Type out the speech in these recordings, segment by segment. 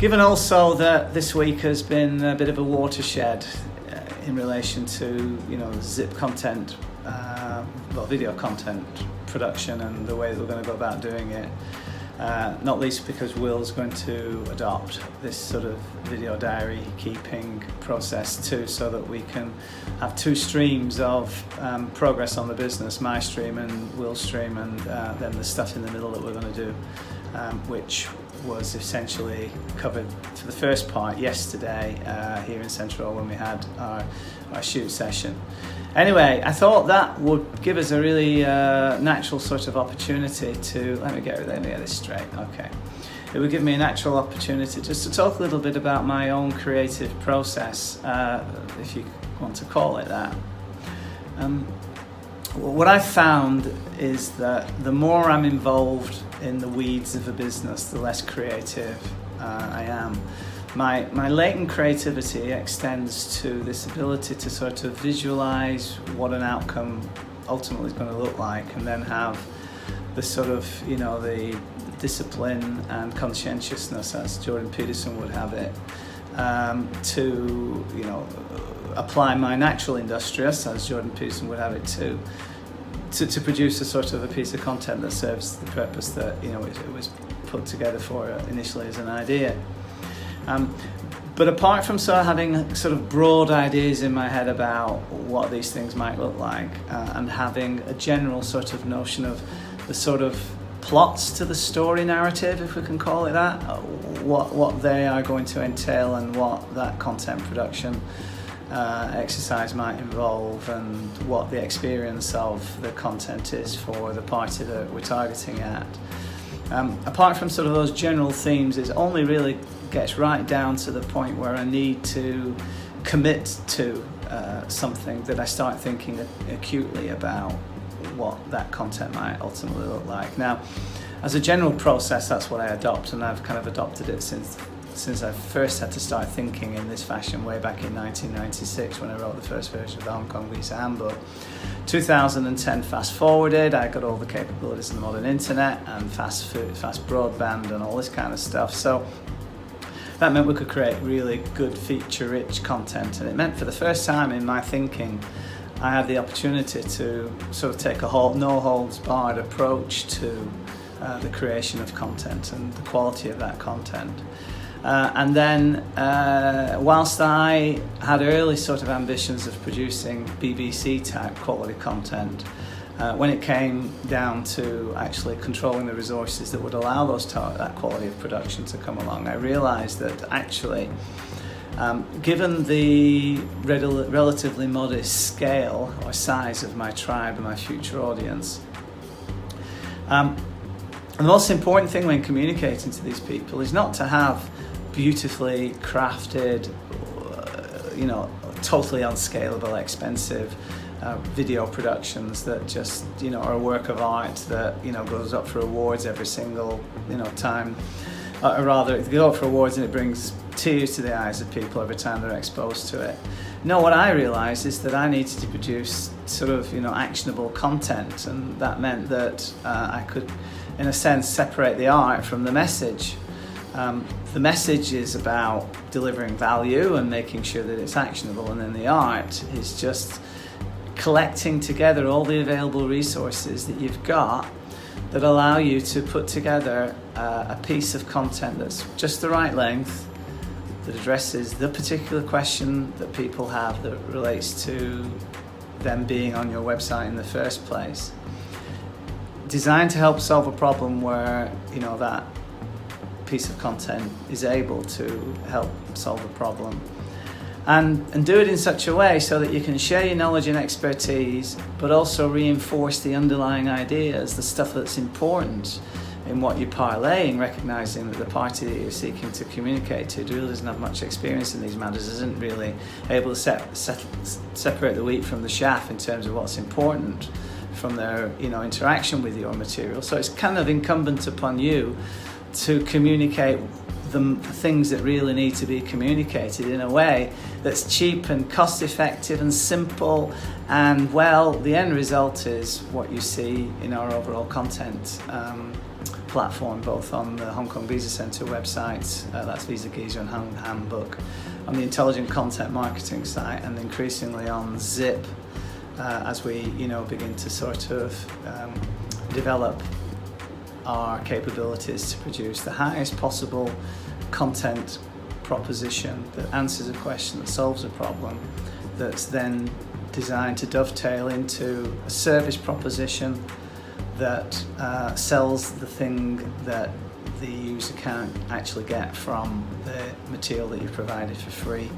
Given also that this week has been a bit of a watershed in relation to, Zzzzip content, video content production and the way that we're going to go about doing it. Not least because Will's going to adopt this sort of video diary keeping process too, so that we can have two streams of progress on the business, my stream and Will's stream, and then the stuff in the middle that we're going to do, which was essentially covered for the first part yesterday here in Central when we had our shoot session. Anyway, I thought that would give us a really natural sort of opportunity to, let me get this straight, okay. It would give me a natural opportunity just to talk a little bit about my own creative process, if you want to call it that. What I've found is that the more I'm involved in the weeds of a business, the less creative I am. My latent creativity extends to this ability to sort of visualize what an outcome ultimately is going to look like, and then have the sort of, the discipline and conscientiousness, as Jordan Peterson would have it, to, apply my natural industrious, as Jordan Peterson would have it too, to produce a sort of a piece of content that serves the purpose that, it was put together for initially as an idea. But apart from sort of having sort of broad ideas in my head about what these things might look like, and having a general sort of notion of the sort of plots to the story narrative, if we can call it that, what they are going to entail and what that content production exercise might involve, and what the experience of the content is for the party that we're targeting at. Apart from sort of those general themes, it only really gets right down to the point where I need to commit to something that I start thinking acutely about what that content might ultimately look like. Now, as a general process, that's what I adopt, and I've kind of adopted it since I first had to start thinking in this fashion way back in 1996 when I wrote the first version of the Hong Kong Visa Handbook. 2010 fast forwarded, I got all the capabilities of the modern internet and fast broadband and all this kind of stuff. So that meant we could create really good feature-rich content, and it meant for the first time in my thinking I had the opportunity to sort of take a no-holds-barred approach to the creation of content and the quality of that content. And then, whilst I had early sort of ambitions of producing BBC-type quality content, when it came down to actually controlling the resources that would allow that quality of production to come along, I realised that actually, given the relatively modest scale or size of my tribe and my future audience, the most important thing when communicating to these people is not to have beautifully crafted, totally unscalable, expensive video productions that just, are a work of art that, goes up for awards every single, time. Or rather, it goes up for awards and it brings tears to the eyes of people every time they're exposed to it. No, what I realised is that I needed to produce sort of, actionable content, and that meant that I could, in a sense, separate the art from the message. The message is about delivering value and making sure that it's actionable, and then the art is just collecting together all the available resources that you've got that allow you to put together a piece of content that's just the right length, that addresses the particular question that people have that relates to them being on your website in the first place, designed to help solve a problem where, that piece of content is able to help solve a problem, and do it in such a way so that you can share your knowledge and expertise, but also reinforce the underlying ideas, the stuff that's important in what you're parlaying, recognizing that the party that you're seeking to communicate to really doesn't have much experience in these matters, isn't really able to separate the wheat from the chaff in terms of what's important from their interaction with your material. So it's kind of incumbent upon you to communicate the things that really need to be communicated in a way that's cheap and cost effective and simple, and well, the end result is what you see in our overall content platform, both on the Hong Kong Visa Centre website, that's Visa Geezer and Handbook, on the intelligent content marketing site, and increasingly on Zzzzip, as we begin to sort of develop our capabilities to produce the highest possible content proposition that answers a question, that solves a problem, that's then designed to dovetail into a service proposition that sells the thing that the user can't actually get from the material that you've provided for free.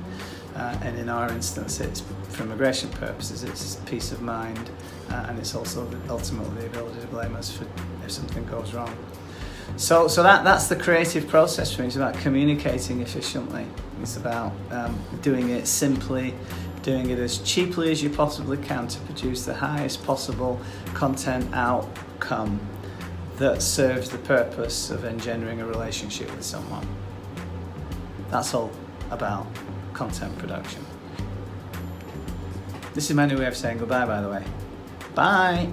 And in our instance, it's for immigration purposes, it's peace of mind, and it's also ultimately the ability to blame us for if something goes wrong. So that's the creative process for me. It's about communicating efficiently. It's about doing it simply, doing it as cheaply as you possibly can to produce the highest possible content outcome that serves the purpose of engendering a relationship with someone. That's all about content production. This is my new way of saying goodbye, by the way. Bye!